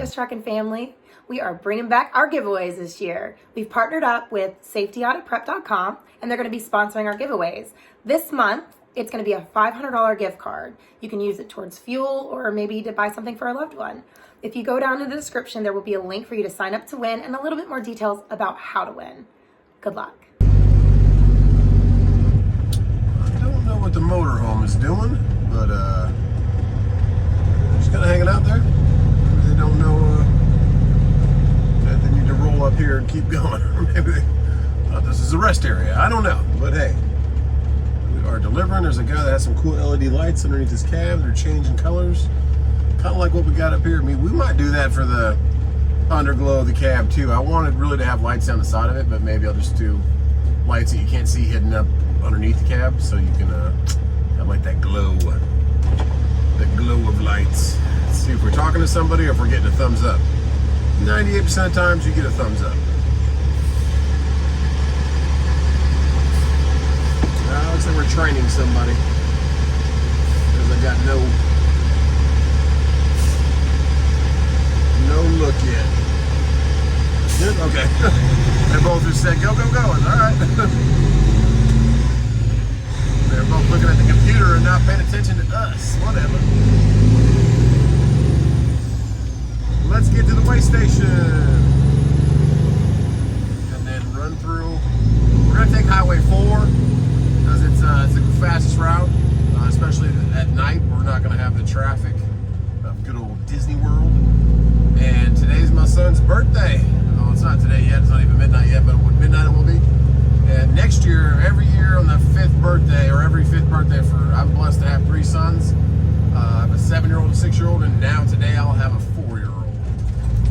Service Trucking family. We are bringing back our giveaways this year. We've partnered up with safetyauditprep.com and they're going to be sponsoring our giveaways. This month, it's going to be a $500 gift card. You can use it towards fuel or maybe to buy something for a loved one. If you go down to the description, there will be a link for you to sign up to win and a little bit more details about how to win. Good luck. I don't know what the motorhome is doing, but just kind of hanging out there. They don't know that they need to roll up here and keep going. Maybe they thought this is a rest area. I don't know, but hey, we are delivering. There's a guy that has some cool LED lights underneath his cab. They're changing colors, kind of like what we got up here. I mean, we might do that for the underglow of the cab too. I wanted really to have lights down the side of it, but maybe I'll just do lights that you can't see hidden up underneath the cab, so you can have like that glow of lights. Let's see if we're talking to somebody or if we're getting a thumbs up. 98% of times you get a thumbs up. Looks like we're training somebody, because I got no look yet. Good? Okay. They both just said go, go, go. All right. They're both looking at the computer and not paying attention to us. Whatever. Let's get to the weigh station. And then run through. We're going to take Highway 4 because it's the fastest route, especially at night. We're not going to have the traffic of good old Disney World. And today's my son's birthday. Well, it's not today yet. It's not even midnight yet, but midnight it will be. And next year, every year on the 5th birthday, or every 5th birthday I'm blessed to have 3 sons. I have a 7-year-old, a 6-year-old, and now today I'll have a 4-year-old.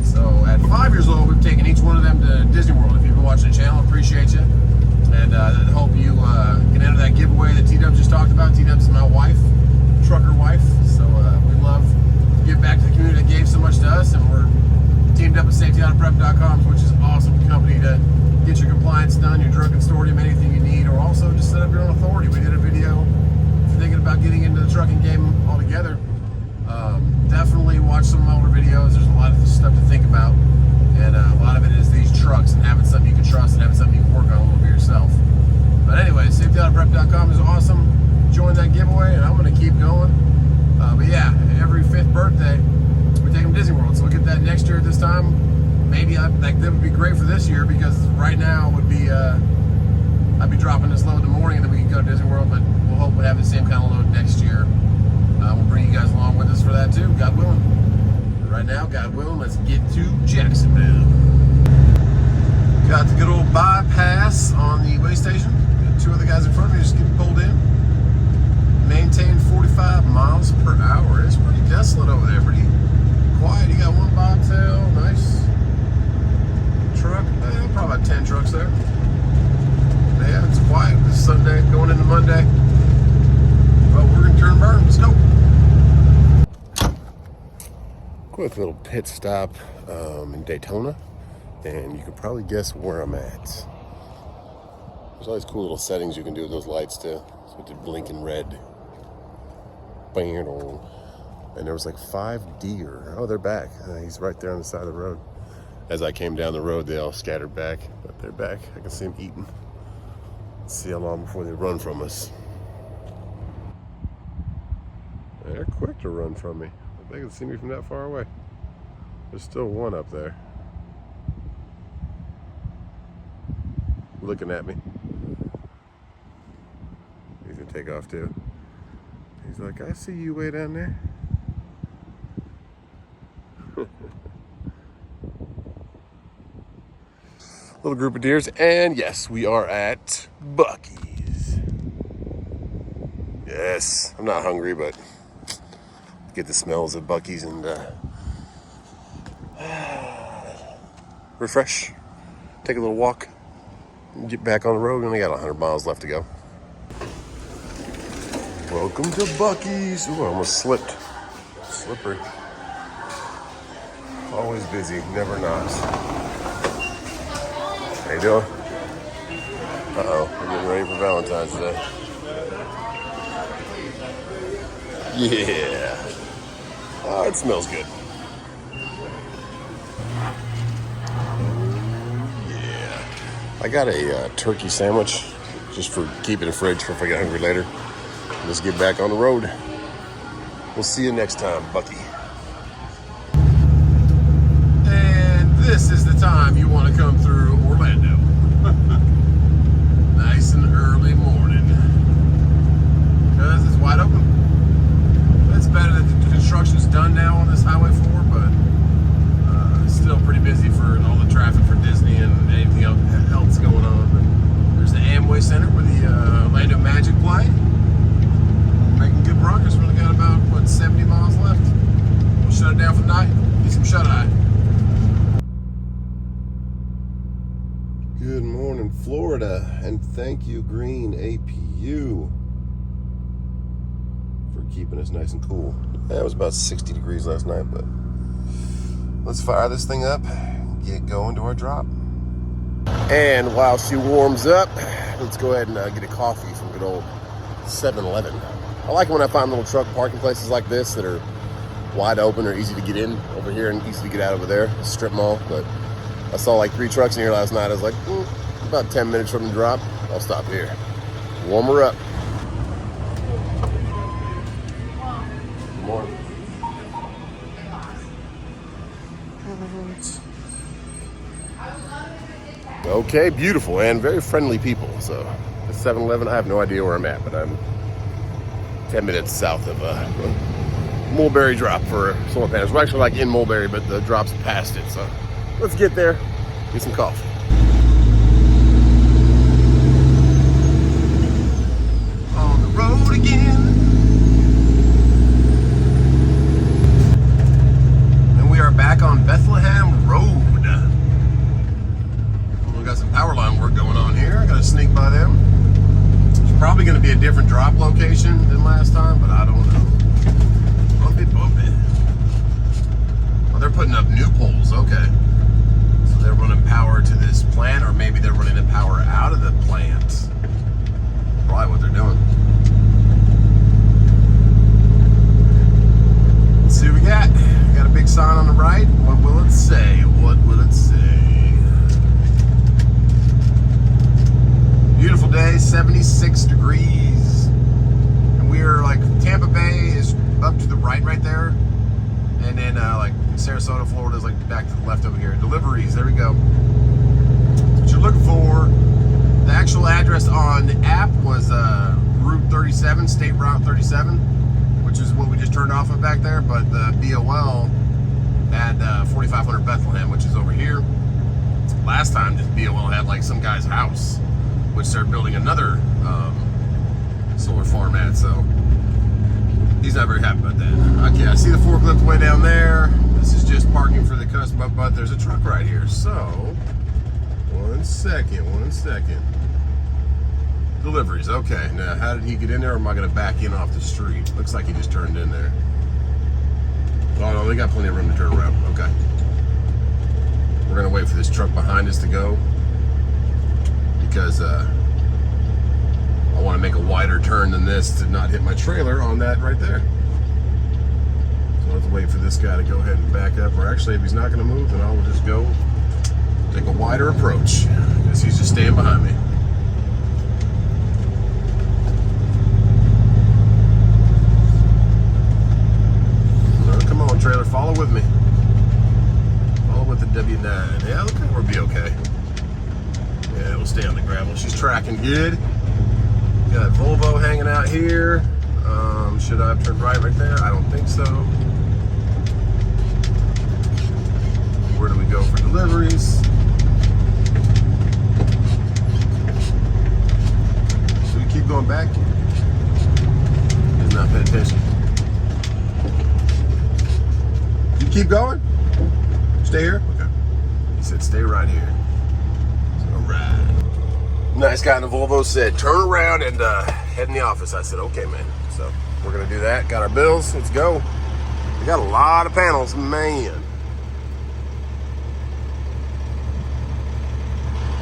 So at 5 years old, we've taken each one of them to Disney World. If you've been watching the channel, appreciate you. And I hope you can enter that giveaway that T-Dubs just talked about. T-Dubs is my wife, trucker wife. So we love to give back to the community that gave so much to us, and we're teamed up with safetyauditprep.com, which is an awesome company to get your compliance done, your drug consortium, anything you need, or also just set up your own authority. We did a video if you're thinking about getting into the trucking game altogether. Definitely watch some older videos. There's a lot of stuff to think about, and a lot of it is these trucks and having something you can trust and having something you can work on a little bit yourself. But anyway, safetyauditprep.com is awesome. Join that giveaway, and I'm going to keep going. But yeah, every 5th birthday, we take them to Disney World. So we'll get that next year at this time. Maybe that would be great for this year, because right now would be I'd be dropping this load in the morning and then we can go to Disney World, but we'll hope we'll have the same kind of load next year. We'll bring you guys along with us for that too, God willing. But right now, God willing, let's get to Jacksonville. Got the good old bypass on the weigh station. Got 2 other guys in front of me just getting pulled in. Maintain 45 miles per hour. It's pretty desolate over there, pretty quiet. You got 1 bobtail, nice truck. Probably about 10 trucks there. But yeah, it's quiet. It's Sunday, going into Monday. But we're gonna turn and burn. Let's go. Quick little pit stop in Daytona, and you can probably guess where I'm at. There's all these cool little settings you can do with those lights too. So with the blinking red. And there was like 5 deer. Oh, they're back. He's right there on the side of the road. As I came down the road, they all scattered back, but they're back. I can see them eating. Let's see how long before they run from us. They're quick to run from me. They can see me from that far away. There's still one up there, looking at me. He's gonna take off too. He's like, I see you way down there. Little group of deers, and yes, we are at Buc-ee's. Yes, I'm not hungry, but get the smells of Buc-ee's and refresh, take a little walk, and get back on the road. We only got 100 miles left to go. Welcome to Buc-ee's. Ooh, I almost slipped. Slippery. Always busy, never not. How you doing? Uh-oh, we're getting ready for Valentine's Day. Yeah. Oh, it smells good. I got a turkey sandwich just for keeping in the fridge for if I get hungry later. Let's get back on the road. We'll see you next time, Buc-ee. And this is the time you want to come through Orlando. Nice and early morning. Because it's wide open. It's better that the construction's done now on this Highway 4, but it's still pretty busy for all the traffic for Disney and anything else going on. But there's the Amway Center where the Orlando Magic play. Making good progress. We only got about, what, 70 miles left. We'll shut it down for the night. Get some shut-eye. Good morning, Florida, and thank you, Green APU, for keeping us nice and cool. Yeah, it was about 60 degrees last night, but let's fire this thing up and get going to our drop. And while she warms up, let's go ahead and get a coffee from good old 7-Eleven. I like it when I find little truck parking places like this that are wide open or easy to get in over here and easy to get out over there, strip mall. But I saw like 3 trucks in here last night. I was like, about 10 minutes from the drop, I'll stop here. Warm her up. Good morning. Okay, beautiful and very friendly people. So the 7-Eleven, I have no idea where I'm at, but I'm 10 minutes south of Mulberry Drop for solar panels. We're actually like in Mulberry, but the drop's past it. So let's get there, get some coffee. On the road again. And we are back on Bethlehem Road. We got some power line work going on here. I gotta sneak by them. It's probably gonna be a different drop location than last time, but I don't know. Bumpy. Oh, they're putting up new poles, okay. So they're running power to this plant, or maybe they're running the power out of the plant. Probably what they're doing. Let's see what we got. We got a big sign on the right. What will it say? What will it say? Beautiful day, 76 degrees. And we are like, Tampa Bay is up to the right there. And then like Sarasota, Florida is like back to the left over here. Deliveries, there we go. What you're looking for. The actual address on the app was Route 37, State Route 37, which is what we just turned off of back there. But the BOL had 4500 Bethlehem, which is over here. Last time this BOL had like some guy's house, which they're building another solar farm at, so he's not very happy about that. Okay, I see the forklift way down there. This is just parking for the customer, but there's a truck right here. So, one second. Deliveries, okay. Now, how did he get in there, or am I gonna back in off the street? Looks like he just turned in there. Oh no, they got plenty of room to turn around, okay. We're gonna wait for this truck behind us to go, because I want to make a wider turn than this to not hit my trailer on that right there. So I'll have to wait for this guy to go ahead and back up, or actually if he's not going to move, then I will just go take a wider approach, because he's just staying behind me. So come on, trailer, follow with me. Follow with the W9. Yeah, look like we'll be okay. Yeah, we'll stay on the gravel. She's tracking good. Got Volvo hanging out here. Should I have turned right there? I don't think so. Where do we go for deliveries? Should we keep going back? He's not paying attention. You keep going? Stay here? Okay. He said stay right here. All right. Nice guy in the Volvo said, turn around and head in the office. I said, okay, man. So we're going to do that. Got our bills. Let's go. We got a lot of panels, man.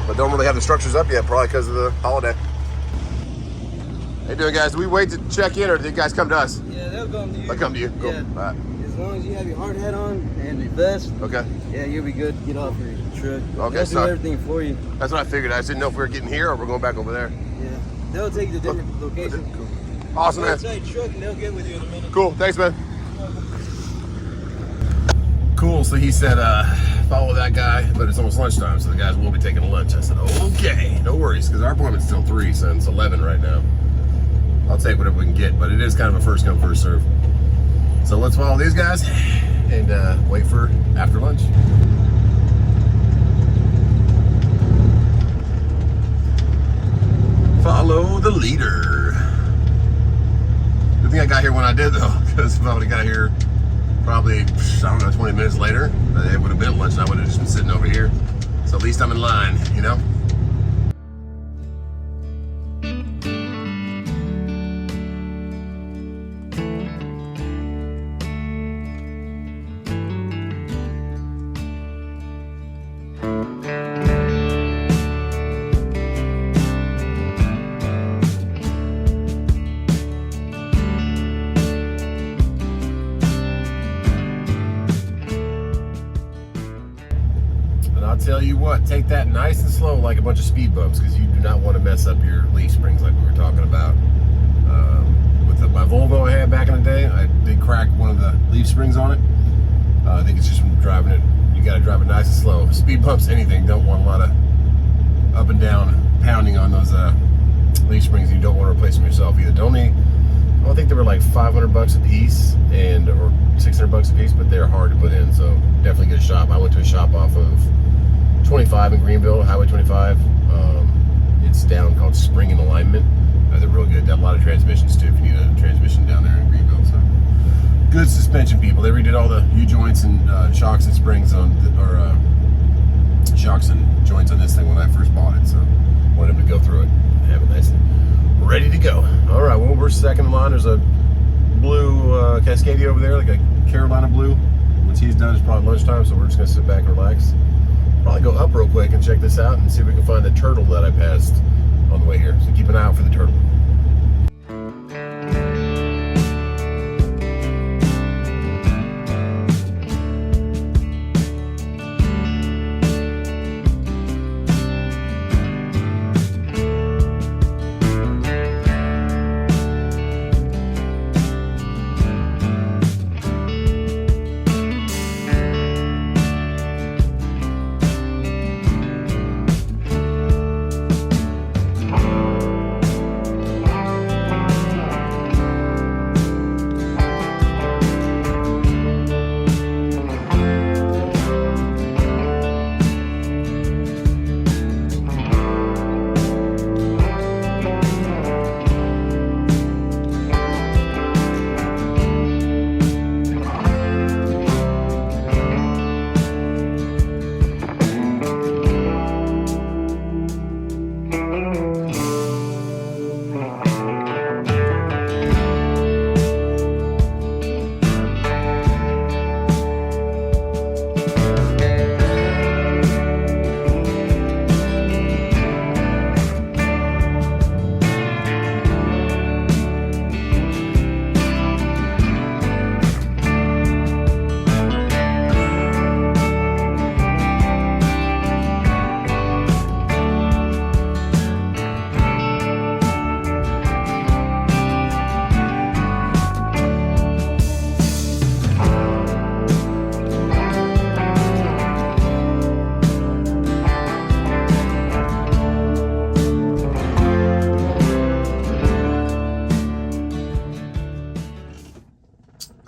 But don't really have the structures up yet, probably because of the holiday. How you doing, guys? Do we wait to check in, or do you guys come to us? Yeah, they'll come to you. They'll come to you? Cool. Yeah. All right. As long as you have your hard hat on and your vest. Okay. Yeah, you'll be good to get off your truck. Okay, They'll so do everything for you. that's what I figured. I just didn't know if we were getting here or we're going back over there. Yeah, they'll take you to different locations. Cool. Awesome, man. Outside truck, and they'll get with you in a minute. Cool, thanks, man. Cool, so he said, follow that guy, but it's almost lunchtime, so the guys will be taking lunch. I said, okay, no worries, because our appointment's till 3, so it's 11 right now. I'll take whatever we can get, but it is kind of a first come, first serve. So let's follow these guys and wait for after lunch. Follow the leader. Good thing I got here when I did, though, because if I would have got here probably, I don't know, 20 minutes later, it would have been lunch and I would have just been sitting over here. So at least I'm in line, you know? Tell you what, take that nice and slow like a bunch of speed bumps, because you do not want to mess up your leaf springs like we were talking about. With my Volvo I had back in the day, I did crack one of the leaf springs on it. I think it's just from driving it. You got to drive it nice and slow. Speed bumps, anything, don't want a lot of up and down pounding on those leaf springs. You don't want to replace them yourself either. I don't think they were like 500 bucks a piece or 600 bucks a piece, but they're hard to put in, so definitely get a shop. I went to a shop off of 25 in Greenville, Highway 25. It's down called Spring and Alignment. They're real good. They have a lot of transmissions too if you need a transmission down there in Greenville. So good suspension people. They redid all the U-joints and shocks and springs shocks and joints on this thing when I first bought it. So wanted them to go through it and have it nice and ready to go. All right, well, we're second in line. There's a blue Cascadia over there, like a Carolina blue. Once he's done, it's probably lunchtime, so we're just gonna sit back and relax. Probably go up real quick and check this out and see if we can find the turtle that I passed on the way here. So keep an eye out for the turtle.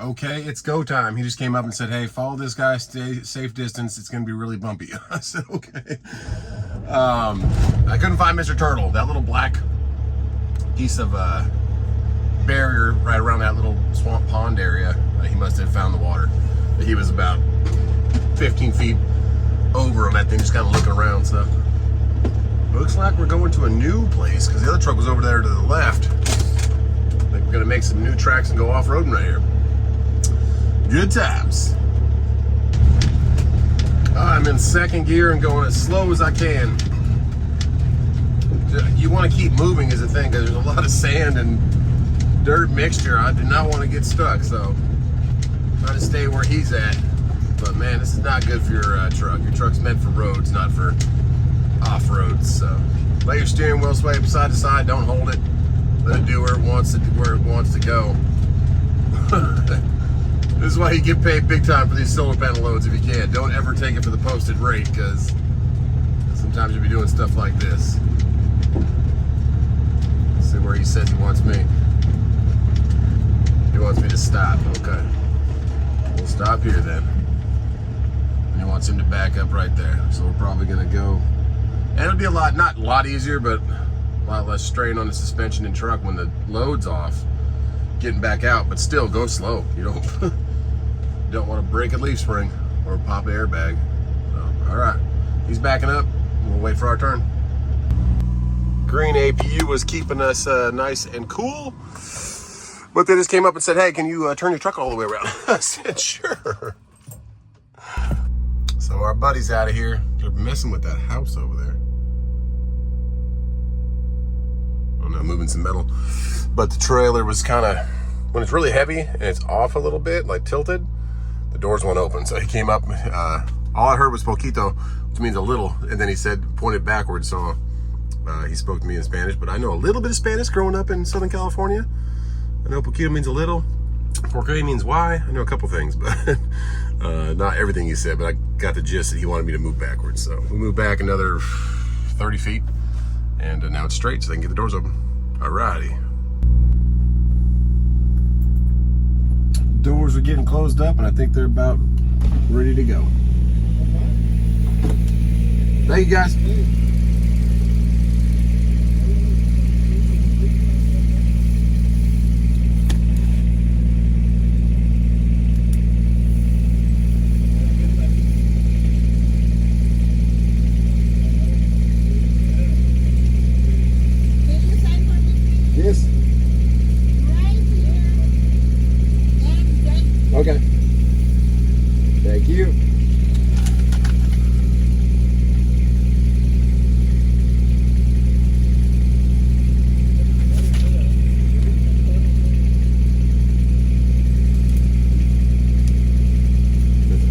Okay, it's go time. He just came up and said, hey, follow this guy, stay safe distance. It's going to be really bumpy. I said, okay. I couldn't find Mr. Turtle, that little black piece of barrier right around that little swamp pond area. He must have found the water. He was about 15 feet over on that thing, just kind of looking around. So looks like we're going to a new place because the other truck was over there to the left. I think we're going to make some new tracks and go off-roading right here. Good times. I'm in second gear and going as slow as I can. You want to keep moving is the thing, because there's a lot of sand and dirt mixture. I do not want to get stuck, so try to stay where he's at. But man, this is not good for your truck. Your truck's meant for roads, not for off-roads. So let your steering wheel sway side to side. Don't hold it. Let it do where it wants to go. This is why you get paid big time for these solar panel loads if you can. Don't ever take it for the posted rate, because sometimes you'll be doing stuff like this. Let's see where he says he wants me. He wants me to stop. Okay. We'll stop here then. And he wants him to back up right there. So we're probably gonna go. And it'll be a lot, not a lot easier, but a lot less strain on the suspension and truck when the load's off. Getting back out, but still go slow. You don't want to break a leaf spring or pop an airbag. So, all right, he's backing up. We'll wait for our turn. Green APU was keeping us nice and cool, but they just came up and said, "Hey, can you turn your truck all the way around?" I said, "Sure." So our buddy's out of here. They're messing with that house over there. Oh no, moving some metal. But the trailer was kind of, when it's really heavy and it's off a little bit, like tilted, the doors won't open. So he came up, all I heard was poquito, which means a little, and then he said, pointed backwards. So he spoke to me in Spanish, but I know a little bit of Spanish growing up in Southern California. I know poquito means a little, porque means why. I know a couple things, but not everything he said, but I got the gist that he wanted me to move backwards. So we moved back another 30 feet, and now it's straight, so they can get the doors open. Alrighty. Doors are getting closed up, and I think they're about ready to go. Thank you, guys. Yes. Okay. Thank you.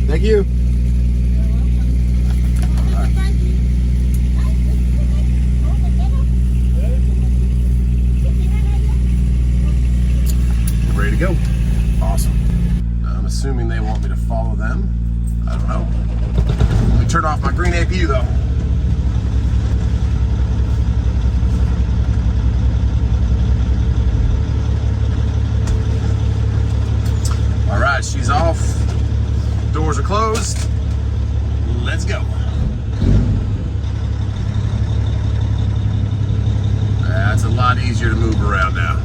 Thank you. We're ready to go. Awesome. I'm assuming they want me to follow them. I don't know. Let me turn off my green APU though. All right, she's off. Doors are closed. Let's go. That's a lot easier to move around now.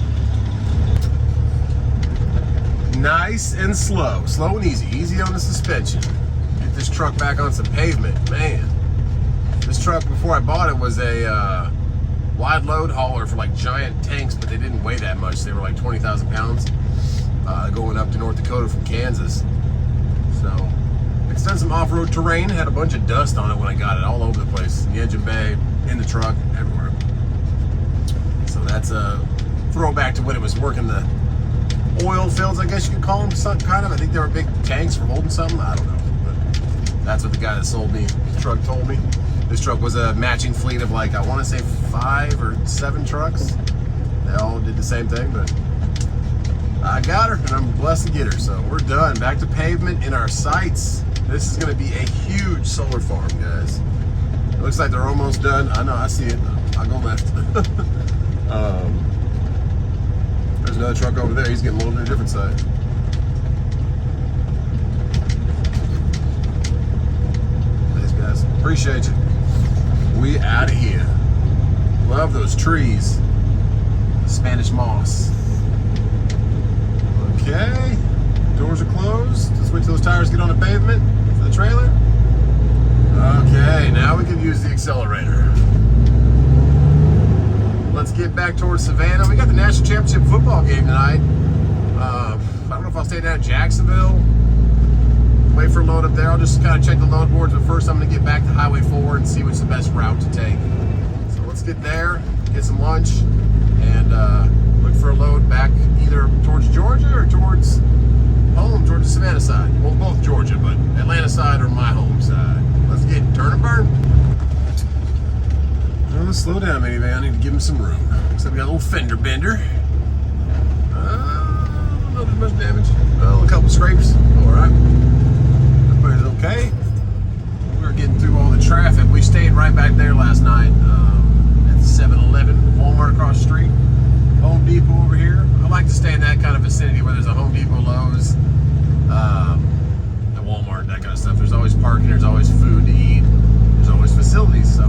Nice and slow. Slow and easy. Easy on the suspension. Get this truck back on some pavement. Man, this truck before I bought it was a wide load hauler for like giant tanks, but they didn't weigh that much. They were like 20,000 pounds going up to North Dakota from Kansas. So it's done some off-road terrain. Had a bunch of dust on it when I got it all over the place. In the engine bay, in the truck, everywhere. So that's a throwback to when it was working the oil fields, I guess you could call them, some kind of. I think they were big tanks for holding something. I don't know, but that's what the guy that sold me the truck told me. This truck was a matching fleet of like, I want to say 5 or 7 trucks. They all did the same thing, but I got her, and I'm blessed to get her. So we're done. Back to pavement in our sights. This is going to be a huge solar farm, guys. It looks like they're almost done. I know, I see it. I'll go left. There's another truck over there. He's getting a little bit different side. Thanks, guys. Appreciate you. We out of here. Love those trees. Spanish moss. Okay. Doors are closed. Let's wait till those tires get on the pavement for the trailer. Okay, now we can use the accelerator. Let's get back towards Savannah. We got the national championship football game tonight. I don't know if I'll stay down in Jacksonville. Wait for a load up there. I'll just kind of check the load boards, but first I'm going to get back to Highway 4 and see what's the best route to take. So let's get there, get some lunch, and look for a load back either towards Georgia or towards home, towards the Savannah side. Well, both Georgia, but Atlanta slow down, minivan. I need to give him some room. So we got a little fender bender. Not that much damage. Well, a couple scrapes. All right. Everybody's okay. We were getting through all the traffic. We stayed right back there last night at the 7-Eleven, Walmart across the street, Home Depot over here. I like to stay in that kind of vicinity where there's a Home Depot, Lowe's, a Walmart, that kind of stuff. There's always parking. There's always food to eat. There's always facilities. So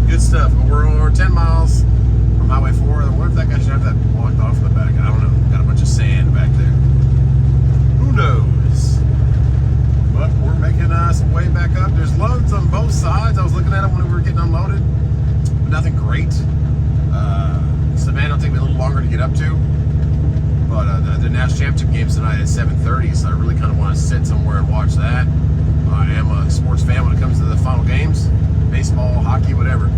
good stuff. But we're 10 miles from Highway 4. I wonder if that guy should have that blocked off in the back. I don't know. Got a bunch of sand back there. Who knows? But we're making some way back up. There's loads on both sides. I was looking at them when we were getting unloaded, but nothing great. Savannah will take me a little longer to get up to. But the national championship game's tonight at 7:30, so I really kind of want to sit somewhere and watch that. I am a sports fan when it comes to the final games. Baseball, hockey, whatever.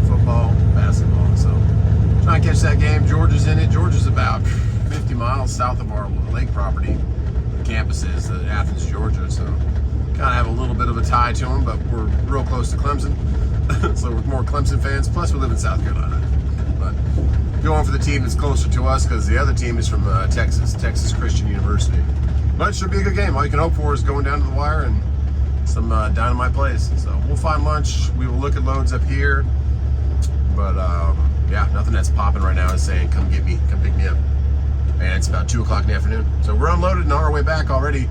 Football, basketball. So trying to catch that game. Georgia's in it. Georgia's about 50 miles south of our lake property. The campus is Athens, Georgia. So kind of have a little bit of a tie to them, but we're real close to Clemson. So we're more Clemson fans. Plus we live in South Carolina. But going for the team that's closer to us because the other team is from Texas Christian University. But it should be a good game. All you can hope for is going down to the wire and some dynamite plays. So we'll find lunch. We will look at loads up here. But yeah, nothing that's popping right now is saying, come get me, come pick me up. And it's about 2 o'clock in the afternoon. So we're unloaded and on our way back already.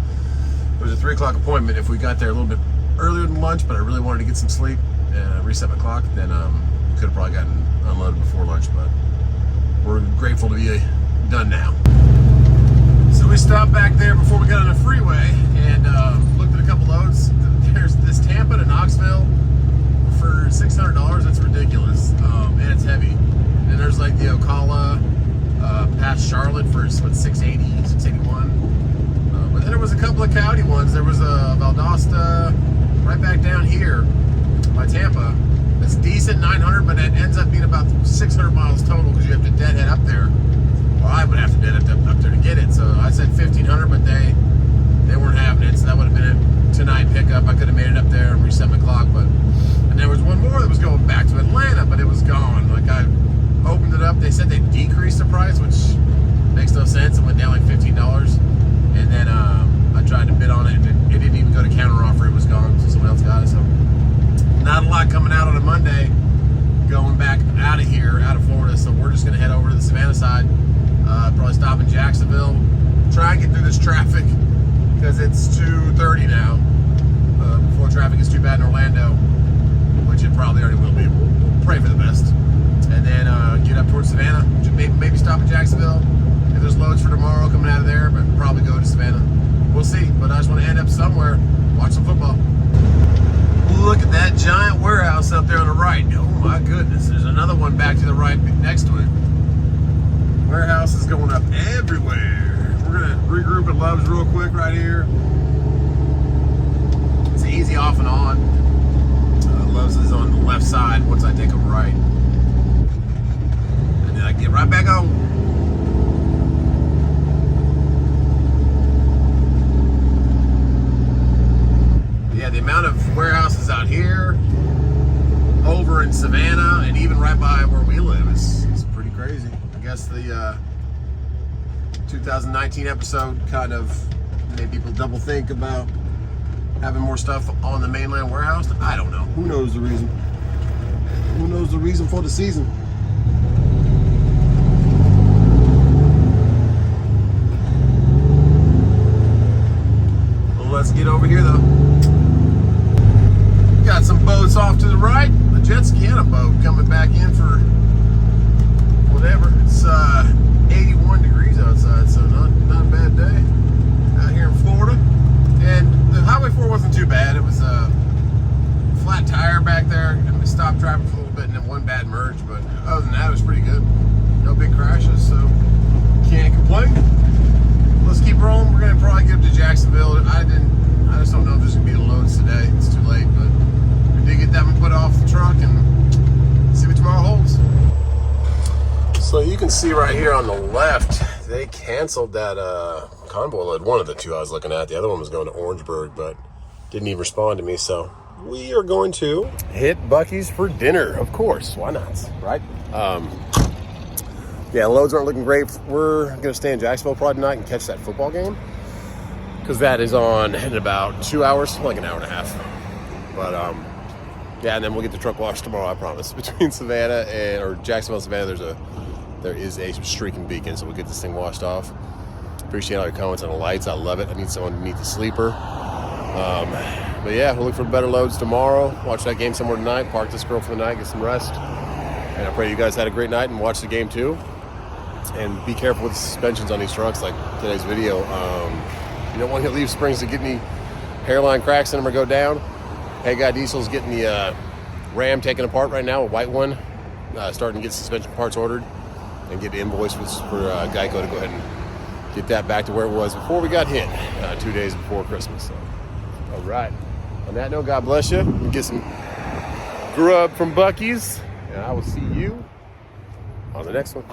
It was a 3 o'clock appointment. If we got there a little bit earlier than lunch, but I really wanted to get some sleep and reset my clock, then we could have probably gotten unloaded before lunch, but we're grateful to be done now. So we stopped back there before we got on the freeway and looked at a couple loads. There's this Tampa to Knoxville for $600. That's ridiculous, and it's heavy. And then there's like the Ocala past Charlotte for what, 680, 681. But then there was a couple of Coyote ones. There was a Valdosta right back down here by Tampa. It's decent, 900, but it ends up being about 600 miles total because you have to deadhead up there. Well, I would have to deadhead up there to get it. So I said 1,500, but they weren't having it. So that would have been a tonight pickup. I could have made it up there and reset my clock, but and there was one more that was going back to Atlanta, but it was gone. Like I opened it up, they said they decreased the price, which makes no sense. It went down like $15, and then I tried to bid on it, and it didn't even go to counter offer. It was gone, so someone else got it. So not a lot coming out on a Monday, going back out of here, out of Florida. So we're just gonna head over to the Savannah side, probably stop in Jacksonville, try and get through this traffic because it's 2:30 now. Before traffic gets too bad in Orlando, which it probably already will be. We'll pray for the best. And then get up towards Savannah, maybe stop in Jacksonville. If there's loads for tomorrow coming out of there, but probably go to Savannah. We'll see, but I just want to end up somewhere, watch some football. Look at that giant warehouse up there on the right. Oh my goodness, there's another one back to the right next to it. Warehouse is going up everywhere. We're gonna regroup at Love's real quick right here. It's easy off and on. Love's is on the left side once I take a right. And then I get right back home. Yeah, the amount of warehouses out here, over in Savannah, and even right by where we live is pretty crazy. I guess the 2019 episode kind of made people double think about having more stuff on the mainland warehouse. I don't know. Who knows the reason? Who knows the reason for the season? Well, let's get over here though. Got some boats off to the right. A jet ski and a boat coming back in for whatever. It's 81 degrees outside, so not a bad day out here in Florida. And the Highway 4 wasn't too bad. It was a flat tire back there, and we stopped driving for a little bit, and then one bad merge. But other than that, it was pretty good. No big crashes, so can't complain. Let's keep rolling. We're gonna probably get up to Jacksonville. I just don't know if there's gonna be loads today. It's too late, but we did get that one put off the truck, and see what tomorrow holds. So you can see right here on the left, they canceled that convoy load. One of the two I was looking at. The other one was going to Orangeburg, but didn't even respond to me. So we are going to hit Buc-ee's for dinner. Of course, why not, right? Yeah, loads aren't looking great. We're going to stay in Jacksonville probably tonight and catch that football game, because that is on in about 2 hours, like an hour and a half. But yeah, and then we'll get the truck washed tomorrow, I promise. Between Savannah or Jacksonville and Savannah, there is a streaking beacon, so we'll get this thing washed off. Appreciate all your comments on the lights. I love it. I need someone to meet the sleeper. But yeah, we'll look for better loads tomorrow. Watch that game somewhere tonight. Park this girl for the night, get some rest. And I pray you guys had a great night and watch the game too. And be careful with the suspensions on these trucks, like today's video. You don't want to hit leaf springs to get any hairline cracks in them or go down. HAGGAI Diesel's getting the Ram taken apart right now, a white one. Starting to get suspension parts ordered and get the invoice for Geico to go ahead and get that back to where it was before we got hit 2 days before Christmas. So, all right. On that note, God bless you. Get some grub from Buc-ee's, and I will see you on the next one.